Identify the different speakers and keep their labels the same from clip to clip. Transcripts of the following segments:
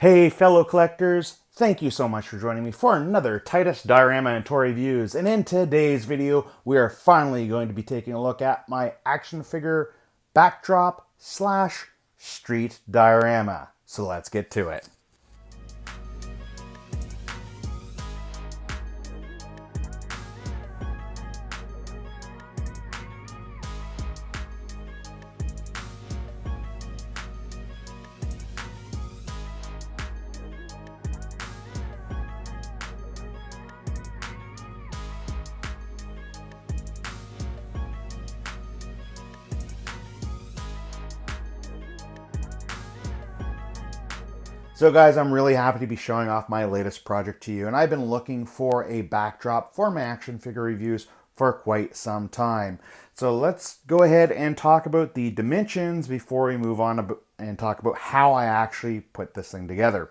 Speaker 1: Hey fellow collectors, thank you so much for joining me for another Titus Diorama and ToyReviews. And in today's video, we are finally going to be taking a look at my action figure backdrop slash street diorama. So let's get to it. So guys, I'm really happy to be showing off my latest project to you, and I've been looking for a backdrop for my action figure reviews for quite some time. So let's go ahead and talk about the dimensions before we move on and talk about how I actually put this thing together.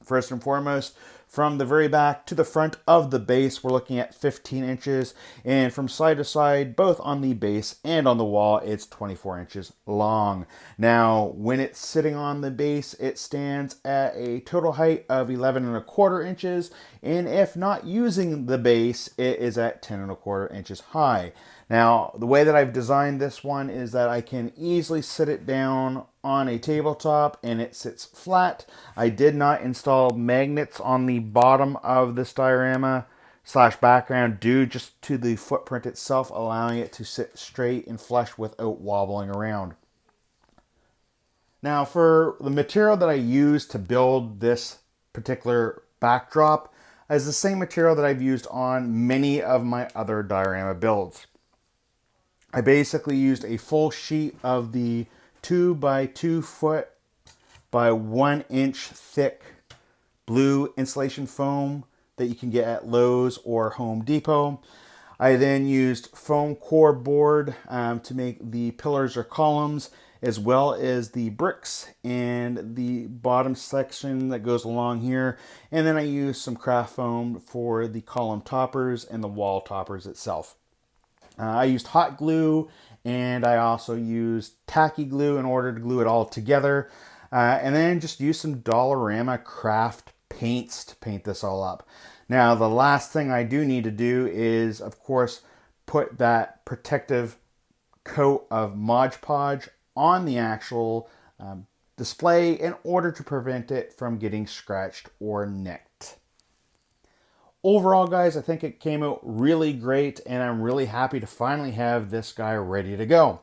Speaker 1: First and foremost, from the very back to the front of the base, we're looking at 15 inches, and from side to side, both on the base and on the wall, it's 24 inches long. Now, when it's sitting on the base, it stands at a total height of 11 1/4 inches, and if not using the base, it is at 10 1/4 inches high. Now, the way that I've designed this one is that I can easily sit it down on a tabletop and it sits flat. I did not install magnets on the bottom of this diorama slash background due just to the footprint itself, allowing it to sit straight and flush without wobbling around. Now, for the material that I used to build this particular backdrop is the same material that I've used on many of my other diorama builds. I basically used a full sheet of the 2 by 2 foot by 1 inch thick blue insulation foam that you can get at Lowe's or Home Depot. I then used foam core board to make the pillars or columns, as well as the bricks and the bottom section that goes along here. And then I used some craft foam for the column toppers and the wall toppers itself. I used hot glue, and I also used tacky glue in order to glue it all together. And then just used some Diorama craft paints to paint this all up. Now, the last thing I do need to do is, of course, put that protective coat of Mod Podge on the actual display in order to prevent it from getting scratched or nicked. Overall, guys, I think it came out really great, and I'm really happy to finally have this guy ready to go.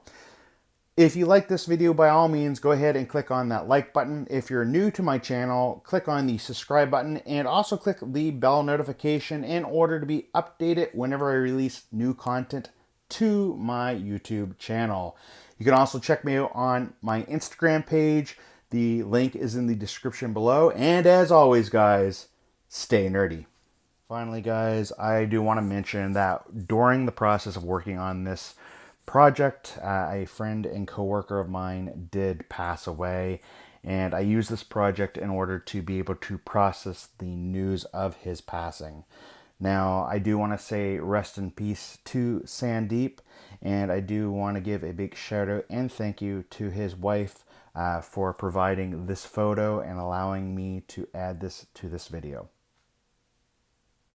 Speaker 1: If you like this video, by all means, go ahead and click on that like button. If you're new to my channel, click on the subscribe button and also click the bell notification in order to be updated whenever I release new content to my YouTube channel. You can also check me out on my Instagram page. The link is in the description below. And as always, guys, stay nerdy. Finally, guys, I do want to mention that during the process of working on this project, a friend and coworker of mine did pass away, and I used this project in order to be able to process the news of his passing. Now, I do want to say rest in peace to Sandeep, and I do want to give a big shout out and thank you to his wife for providing this photo and allowing me to add this to this video.